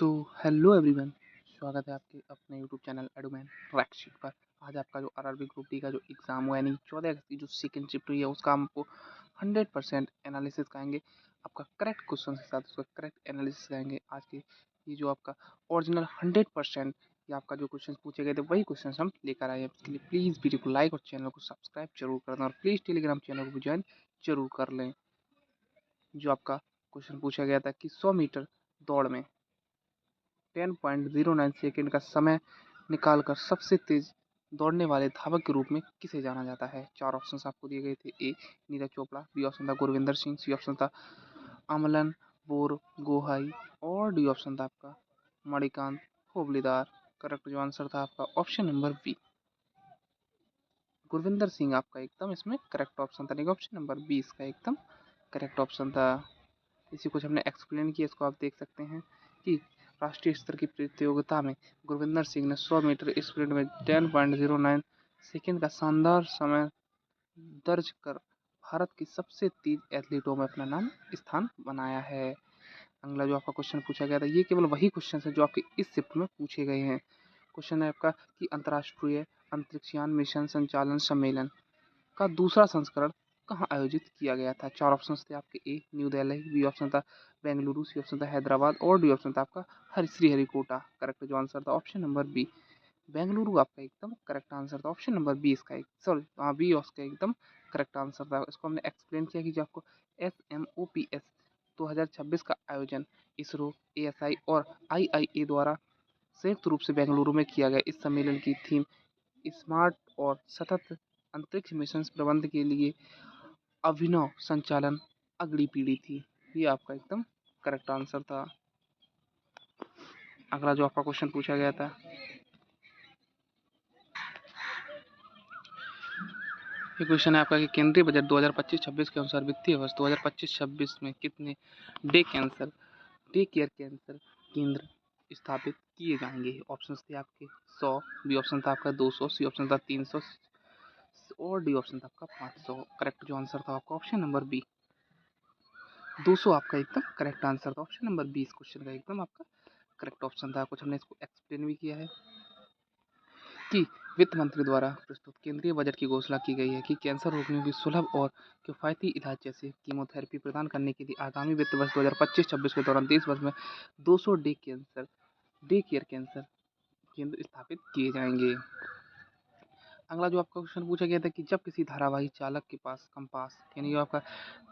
So hello everyone, स्वागत है आपके अपने यूट्यूब चैनल एडुमैन ट्रैक पर। आज आपका जो आरआरबी ग्रुप डी का जो एग्ज़ाम हुआ यानी 14 अगस्त की जो सेकंड शिफ्ट हुई है उसका हमको 100% एनालिसिस करेंगे। आपका करेक्ट क्वेश्चन के साथ उसका करेक्ट एनालिसिस करेंगे। आज के ये जो आपका ओरिजिनल 100% या आपका जो क्वेश्चन पूछे गए थे वही क्वेश्चन हम लेकर आए हैं। इसके लिए प्लीज़ वीडियो को लाइक और चैनल को सब्सक्राइब जरूर कर दें और प्लीज़ टेलीग्राम चैनल को ज्वाइन जरूर कर लें। जो आपका क्वेश्चन पूछा गया था कि 100 मीटर दौड़ में 10.09 सेकंड का समय निकालकर सबसे तेज दौड़ने वाले धावक के रूप में किसे जाना जाता है। चार ऑप्शंस आपको दिए गए थे। ए नीरज चोपड़ा, बी ऑप्शन था गुरविंदर सिंह, सी ऑप्शन था अमलन बोर गोहाई और डी ऑप्शन था आपका मणिकांत होबलीदार। करेक्ट जो आंसर था आपका option number B, Gurvinder Singh आपका एकदम इसमें करेक्ट ऑप्शन था। ऑप्शन नंबर बी इसका एकदम करेक्ट ऑप्शन था। इसी कुछ हमने एक्सप्लेन किया, इसको आप देख सकते हैं कि राष्ट्रीय स्तर की प्रतियोगिता में गुरविंदर सिंह ने 100 मीटर स्प्रिंट में 10.09 सेकंड का शानदार समय दर्ज कर भारत की सबसे तेज एथलीटों में अपना नाम स्थान बनाया है। अगला जो आपका क्वेश्चन पूछा गया था, ये केवल वही क्वेश्चन है जो आपके इस शिफ्ट में पूछे गए हैं। क्वेश्चन है आपका कि अंतर्राष्ट्रीय अंतरिक्षयान मिशन संचालन सम्मेलन का दूसरा संस्करण कहाँ आयोजित किया गया था। चार ऑप्शन थे आपके। A New Delhi, B option था बेंगलुरु, सी ऑप्शन था हैदराबाद और डी ऑप्शन था आपका श्रीहरिकोटा। करेक्ट जो आंसर था ऑप्शन नंबर बी, बेंगलुरु आपका एकदम करेक्ट आंसर था। ऑप्शन नंबर बी इसका सॉरी बी उसका एकदम करेक्ट आंसर था। इसको हमने एक्सप्लेन किया कि जो आपको SMOPS 2026 का आयोजन इसरो, ASI और IIA द्वारा संयुक्त रूप से बेंगलुरु में किया गया। इस सम्मेलन की थीम स्मार्ट और सतत अंतरिक्ष मिशन प्रबंध के लिए अभिनव संचालन अगली पीढ़ी थी। ये आपका एकदम करेक्ट आंसर था। अगला जो आपका क्वेश्चन पूछा गया था, ये क्वेश्चन है आपका कि केंद्रीय बजट 2025-26 के अनुसार वित्तीय वर्ष 2025-26 में कितने डे केयर कैंसर केंद्र स्थापित किए जाएंगे। ऑप्शन थे आपके 100, बी ऑप्शन था आपका 200, सी ऑप्शन था 300 और डी ऑप्शन था आपका 500। करेक्ट जो आंसर था आपका ऑप्शन नंबर बी, 200 आपका एकदम करेक्ट आंसर था। ऑप्शन नंबर 20 क्वेश्चन का एकदम आपका करेक्ट ऑप्शन था। कुछ हमने इसको एक्सप्लेन भी किया है कि वित्त मंत्री द्वारा प्रस्तुत केंद्रीय बजट की घोषणा की गई है कि कैंसर रोगियों की सुलभ और किफायती इलाज जैसे कीमोथेरेपी प्रदान करने के लिए आगामी वित्त वर्ष 2025-26 के दौरान देश भर में 200 डे केयर कैंसर केंद्र स्थापित किए जाएंगे। अगला जो आपका क्वेश्चन पूछा गया था कि जब किसी धारावाही चालक के पास कंपास यानी जो आपका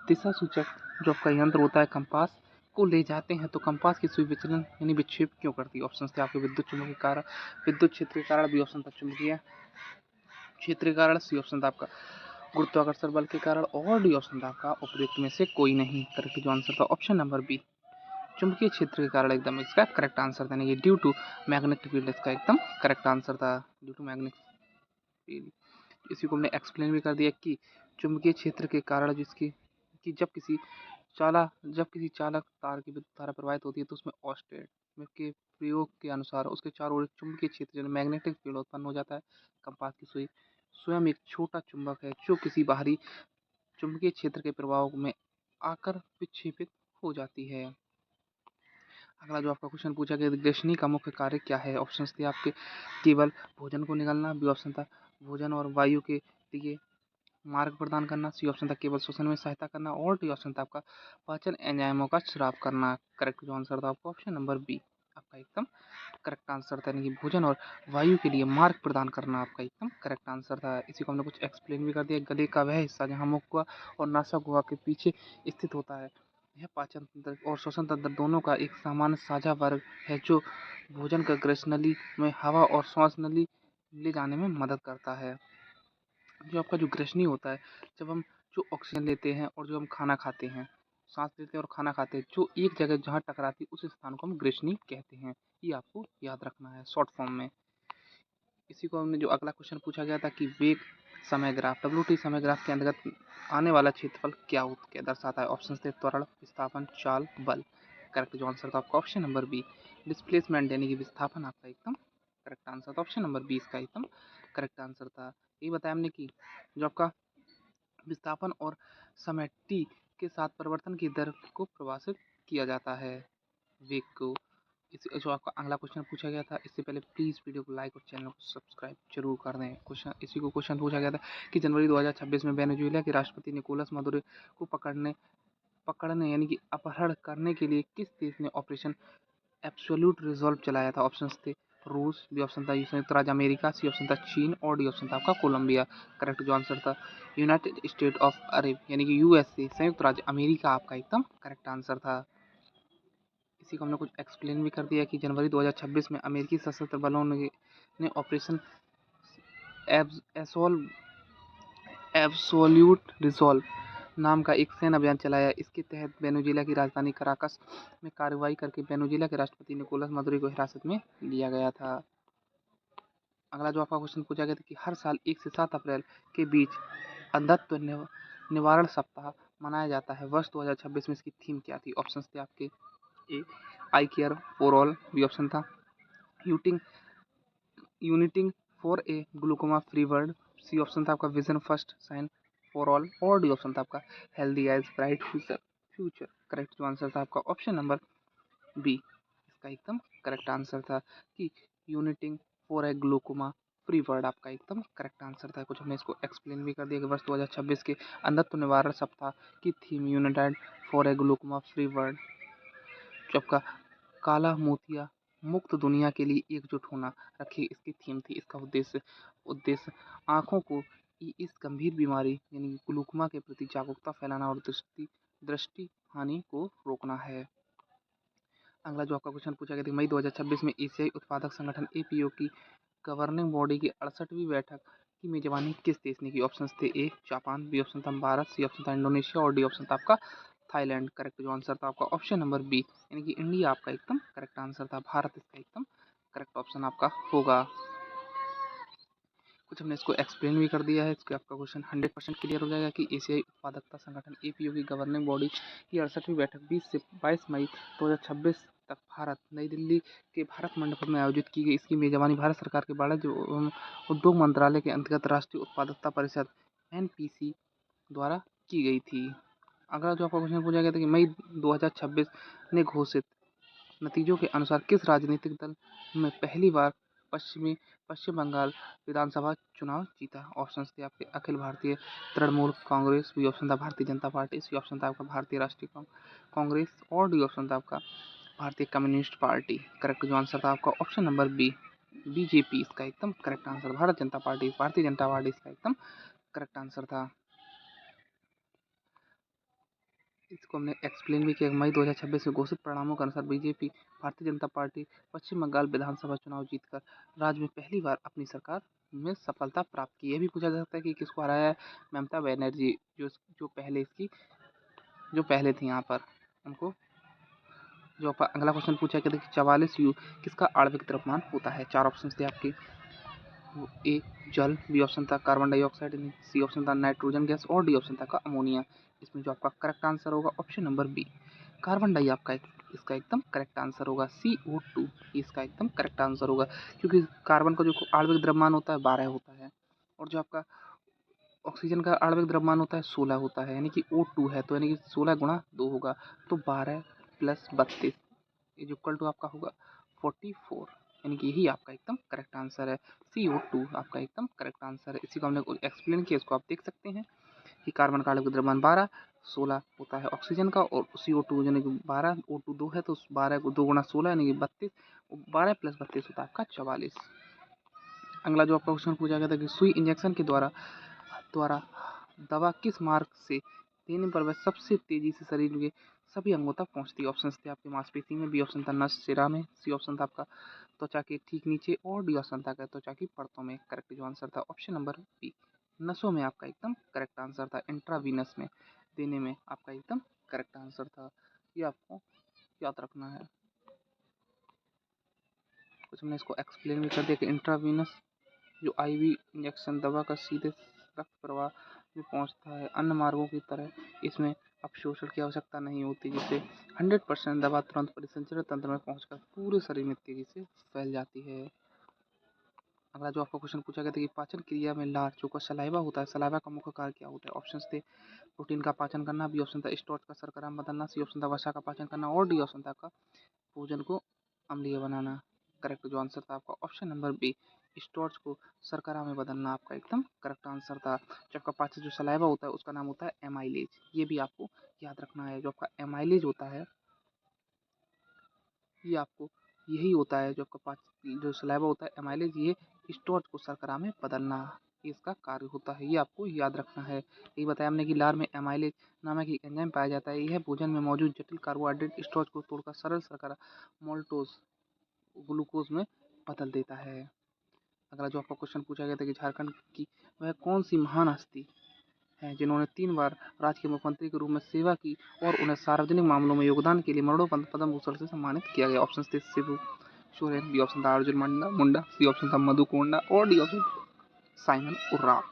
दिशा सूचक जो आपका यंत्र होता है कंपास को ले जाते हैं तो कंपास की सुई विचलन यानी विक्षेप क्यों करती है। ऑप्शन थे आपके विद्युत चुंबकीय कारण, विद्युत क्षेत्र के कारण, बी ऑप्शन था चुंबकीय क्षेत्र के कारण, सी ऑप्शन था आपका गुरुत्वाकर्षण बल के कारण और डी ऑप्शन था आपका उपयुक्त में से कोई नहीं। करेक्ट जो आंसर था ऑप्शन नंबर बी, चुंबकीय क्षेत्र के कारण एकदम इसका करेक्ट आंसर था। ये ड्यू टू मैग्नेटिक फील्ड इसका एकदम करेक्ट आंसर था। ड्यू टू मैग्नेटिक फील्ड, इसी को हमने एक्सप्लेन भी कर दिया कि चुंबकीय क्षेत्र के कारण जिसकी कि जब किसी चालक तार की विद्युत धारा प्रवाहित होती है तो उसमें ऑस्टेट के प्रयोग के अनुसार उसके चारों ओर चुंबकीय क्षेत्र मैग्नेटिक फील्ड उत्पन्न हो जाता है। कंपास की सुई स्वयं एक छोटा चुंबक है जो किसी बाहरी चुंबकीय क्षेत्र के प्रभाव में आकर विक्षेपित हो जाती है। अगला जो आपका क्वेश्चन पूछा गया ग्रसनी का मुख्य कार्य क्या है। ऑप्शन थे आपके केवल भोजन को निगलना, बी ऑप्शन था भोजन और वायु के लिए मार्ग प्रदान करना, सी ऑप्शन था केवल श्वसन में सहायता करना और डी ऑप्शन था आपका पाचन एंजाइमों का स्राव करना। करेक्ट जो आंसर था आपका ऑप्शन नंबर बी आपका एकदम करेक्ट आंसर था। यानी कि भोजन और वायु के लिए मार्ग प्रदान करना आपका एकदम करेक्ट आंसर था। इसी को हमने कुछ एक्सप्लेन भी कर दिया। गले का वह हिस्सा जहाँ मुख गुहा और नासा गुहा के पीछे स्थित होता है, यह पाचन तंत्र और श्वसन तंत्र दोनों का एक सामान्य साझा वर्ग है जो भोजन का ग्रसनली में हवा और श्वास नली ले जाने में मदद करता है। जो आपका जो ग्रसनी होता है, जब हम जो ऑक्सीजन लेते हैं और जो हम खाना खाते हैं, सांस लेते हैं और खाना खाते हैं, जो एक जगह जहाँ टकराती है उस स्थान को हम ग्रसनी कहते हैं। ये आपको याद रखना है शॉर्ट फॉर्म में। इसी को हमने जो अगला क्वेश्चन पूछा गया था कि वेग समय ग्राफ WT समय ग्राफ के अंतर्गत आने वाला क्षेत्रफल क्या दर्शाता है। ऑप्शन थे त्वरण, विस्थापन, चाल, बल। करेक्ट जो आंसर था आपका ऑप्शन नंबर बी, डिस्प्लेसमेंट यानी कि विस्थापन आपका एकदम करेक्ट आंसर था। ऑप्शन नंबर बी इसका एकदम करेक्ट आंसर था। ये बताया हमने कि जो आपका विस्थापन और समय t के साथ परिवर्तन की दर को परिभाषित किया जाता है वेग को। इस जो आपका अगला क्वेश्चन पूछा गया था, इससे पहले प्लीज़ वीडियो को लाइक और चैनल को सब्सक्राइब जरूर कर दें। क्वेश्चन पूछा गया था कि जनवरी 2026 में वेनेजुएला के राष्ट्रपति निकोलस मदुरो को पकड़ने यानी कि अपहरण करने के लिए किस देश ने ऑपरेशन एब्सोल्यूट रिजॉल्व चलाया था? ऑप्शंस थे रूस, बी ऑप्शन था संयुक्त राज्य अमेरिका, सी ऑप्शन था चीन और डी ऑप्शन था आपका कोलंबिया। करेक्ट जो आंसर था यूनाइटेड स्टेट ऑफ अरब यानी कि यूएसए, संयुक्त राज्य अमेरिका आपका एकदम करेक्ट आंसर था। इसी को हमने कुछ एक्सप्लेन भी कर दिया कि जनवरी 2026 में अमेरिकी सशस्त्र बलों ने ऑपरेशन एब्सोल्यूट रिजॉल्व नाम का एक सैन्य अभियान चलाया। इसके तहत वेनेजुएला की राजधानी कराकस में कार्रवाई करके वेनेजुएला के राष्ट्रपति निकोलस मदुरो को हिरासत में लिया गया था। अगला जो आपका क्वेश्चन पूछा गया था कि हर साल 1 से 7 अप्रैल के बीच अंधत्व निवारण सप्ताह मनाया जाता है। वर्ष 2026 में इसकी थीम क्या थी? ऑप्शंस थे आपके A I care for all, B option था uniting for a glaucoma free world, C option था आपका vision first sign for all और डी ऑप्शन था आपका healthy eyes bright future. Correct जो आंसर था आपका ऑप्शन नंबर बी, इसका एकदम करेक्ट आंसर था कि uniting for a glaucoma free world आपका एकदम करेक्ट आंसर था। कुछ हमने इसको एक्सप्लेन भी कर दिया कि वर्ष 2026 के अंधत्व निवारण सप्ताह की theme United for a glaucoma free world, जो आपका काला मोतिया मुक्त दुनिया के लिए एकजुट होना रखी इसकी थीम थी। इसका उद्देश्य आँखों को इस गंभीर बीमारी यानी ग्लूकोमा के प्रति जागरूकता फैलाना और दृष्टि हानि को रोकना है। अगला जो आपका क्वेश्चन पूछा गया था मई 2026 में एशियाई उत्पादक संगठन एपीओ की गवर्निंग बॉडी की 68वीं बैठक की मेजबानी किस देश ने की? ऑप्शंस थे ए जापान, बी ऑप्शन था भारत, सी ऑप्शन था इंडोनेशिया और डी ऑप्शन था आपका थाईलैंड। करेक्ट जो आंसर था आपका ऑप्शन नंबर बी यानी कि इंडिया आपका एकदम करेक्ट आंसर था। भारत इसका एकदम करेक्ट ऑप्शन आपका होगा। कुछ हमने इसको एक्सप्लेन भी कर दिया है। इसके आपका क्वेश्चन 100% क्लियर हो जाएगा कि एशियाई उत्पादकता संगठन एपीओ की गवर्निंग बॉडी की 68वीं बैठक 20 से 22 मई 2026 तक भारत नई दिल्ली के भारत मंडपम में आयोजित की गई। इसकी मेजबानी भारत सरकार के वाणिज्य उद्योग मंत्रालय के अंतर्गत राष्ट्रीय उत्पादकता परिषद एनपीसी द्वारा की गई थी। अगला जो आपका क्वेश्चन पूछा गया था कि मई 2026 ने घोषित नतीजों के अनुसार किस राजनीतिक दल में पहली बार पश्चिम बंगाल विधानसभा चुनाव जीता? ऑप्शंस थे आपके अखिल भारतीय तृणमूल कांग्रेस, बी ऑप्शन था भारतीय जनता पार्टी, सी ऑप्शन था आपका भारतीय राष्ट्रीय कांग्रेस और डी ऑप्शन था आपका भारतीय कम्युनिस्ट पार्टी। करेक्ट जो आंसर था आपका ऑप्शन नंबर बी बीजेपी, इसका एकदम correct answer. Bharatiya Janata party इसका एकदम करेक्ट आंसर था। इसको हमने एक्सप्लेन भी किया। मई 2026 में घोषित परिणामों के अनुसार बीजेपी भारतीय जनता पार्टी पश्चिम बंगाल विधानसभा चुनाव जीतकर राज्य में पहली बार अपनी सरकार में सफलता प्राप्त की। यह भी पूछा जा सकता है कि किसको हराया है? ममता बनर्जी जो पहले थी यहाँ पर उनको। जो अगला क्वेश्चन पूछा गया था कि 44U किसका आणविक द्रव्यमान होता है? 4 ऑप्शन थे आपके ए जल, बी ऑप्शन था कार्बन डाइऑक्साइड, सी ऑप्शन था नाइट्रोजन गैस और डी ऑप्शन था अमोनिया। इसमें जो आपका करेक्ट आंसर होगा ऑप्शन नंबर बी कार्बन डाई आपका इसका एकदम करेक्ट आंसर होगा। CO2 इसका एकदम करेक्ट आंसर होगा, क्योंकि कार्बन का जो आणविक द्रव्यमान होता है 12 होता है और जो आपका ऑक्सीजन का आणविक द्रव्यमान होता है 16 होता है, यानी कि O2 है तो यानी कि 16 गुणा 2 होगा तो 12 प्लस 32 इज इक्वल टू आपका होगा 44, यानी कि यही आपका एकदम करेक्ट आंसर है। CO2 आपका एकदम करेक्ट आंसर है। इसी को हमने एक्सप्लेन किया, इसको आप देख सकते हैं कि कार्बन का आणविक द्रव्यमान 12 16 होता है ऑक्सीजन का और CO2 यानी कि 12 O2 2 है तो 12 को 2 गुणा 16 यानी कि 32, 12 प्लस 32 होता है आपका 44। अगला जो आपका क्वेश्चन पूछा गया था कि सुई इंजेक्शन के द्वारा दवा किस मार्ग से देने पर वह सबसे तेजी से शरीर के सभी अंगों तक पहुंचती है? ऑप्शन थे आपके मांसपेशी में, बी ऑप्शन था नस शिरा में, सी ऑप्शन था आपका त्वचा के ठीक नीचे और डी ऑप्शन था त्वचा की परतों में। करेक्ट जो आंसर था ऑप्शन नंबर बी नसों में आपका एकदम करेक्ट आंसर था। इंट्रावीनस में देने में आपका एकदम करेक्ट आंसर था। ये आपको याद रखना है। कुछ हमने इसको एक्सप्लेन भी कर दिया कि इंट्रावीनस जो IV इंजेक्शन दवा का सीधे रक्त प्रवाह में पहुंचता है अन्य मार्गों की तरह, इसमें अवशोषण की आवश्यकता नहीं होती, जिससे 100% दवा तुरंत परिसंचरण तंत्र में पहुंचकर पूरे शरीर में तेजी से फैल जाती है। अगला जो आपका क्वेश्चन पूछा गया था कि पाचन क्रिया में लार जो का सलाइवा होता है, सलाइवा का मुख्य कार्य क्या होता है? ऑप्शन थे प्रोटीन का पाचन करना, बी ऑप्शन था स्टार्च का शर्करा में बदलना, सी ऑप्शन था वसा का पाचन करना और डी ऑप्शन था भोजन को अम्लीय बनाना। करेक्ट जो आंसर था आपका ऑप्शन नंबर बी, स्टार्च को शर्करा में बदलना आपका एकदम करेक्ट आंसर था। जो आपका पाचन जो सलाइवा होता है उसका नाम होता है एमाइलेज, ये भी आपको याद रखना है। जो आपका एमाइलेज होता है ये आपको यही होता है, जो आपका जो सलाइवा होता है एमाइलेज, ये स्टार्च को शर्करा में बदलना ये इसका कार्य होता है, ये आपको याद रखना है। ये बताया हमने कि लार में एमाइलेज नामक एक एंजाइम पाया जाता है। यह भोजन में मौजूद जटिल कार्बोहाइड्रेट स्टार्च को तोड़कर सरल शर्करा मोल्टोज ग्लूकोज में बदल देता है। अगला जो आपका क्वेश्चन पूछा गया था कि झारखंड की वह कौन सी महान हस्ती हैं जिन्होंने 3 बार राज्य के मुख्यमंत्री के रूप में सेवा की और उन्हें सार्वजनिक मामलों में योगदान के लिए मरणोपंत पद्म भूषण से सम्मानित किया गया। ऑप्शन थे शिबू सोरेन, बी ऑप्शन था अर्जुन मुंडा, सी ऑप्शन था मधु कोंडा और डी ऑप्शन साइमन उर्राव।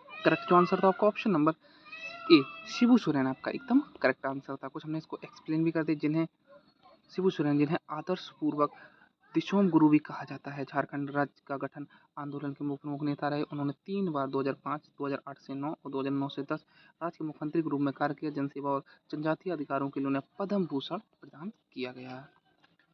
करेक्ट जो आंसर था आपका option number A, Shibu Soren आपका एकदम करेक्ट आंसर था। कुछ हमने इसको एक्सप्लेन भी कर दिया। जिन्हें शिबू सोरेन जिन्हें आदर्श पूर्वक दिशोम गुरु भी कहा जाता है, झारखंड राज्य का गठन आंदोलन के मुख्य प्रमुख नेता रहे। उन्होंने 3 बार 2005, 2008 से 9 और 2009 से 10 राज्य के मुख्यमंत्री के रूप में कार्य किया। जनसेवा और जनजातीय अधिकारों के लिए उन्हें पद्म भूषण प्रदान किया गया।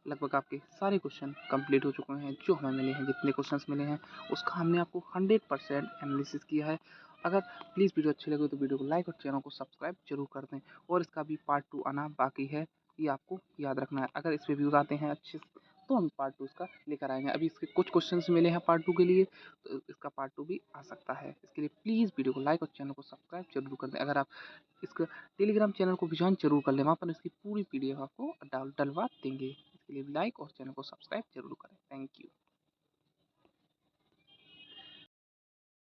लगभग आपके सारे क्वेश्चन कंप्लीट हो चुके हैं जो हमें मिले हैं। जितने क्वेश्चंस मिले हैं उसका हमने आपको 100% एनालिसिस किया है। अगर प्लीज़ वीडियो अच्छी लगे तो वीडियो को लाइक और चैनल को सब्सक्राइब जरूर कर दें। और इसका भी पार्ट 2 आना बाकी है, ये आपको याद रखना है। अगर इस पे व्यूज़ आते हैं अच्छे तो हम पार्ट 2 इसका लेकर आएंगे। अभी इसके कुछ क्वेश्चंस मिले हैं पार्ट 2 के लिए, तो इसका पार्ट 2 भी आ सकता है। इसके लिए प्लीज़ वीडियो को लाइक और चैनल को सब्सक्राइब जरूर कर दें। अगर आप इसका टेलीग्राम चैनल को भी ज्वाइन जरूर कर लें, वहाँ पर इसकी पूरी PDF आपको डलवा देंगे। इसके लिए लाइक और चैनल को सब्सक्राइब जरूर करें। Thank you.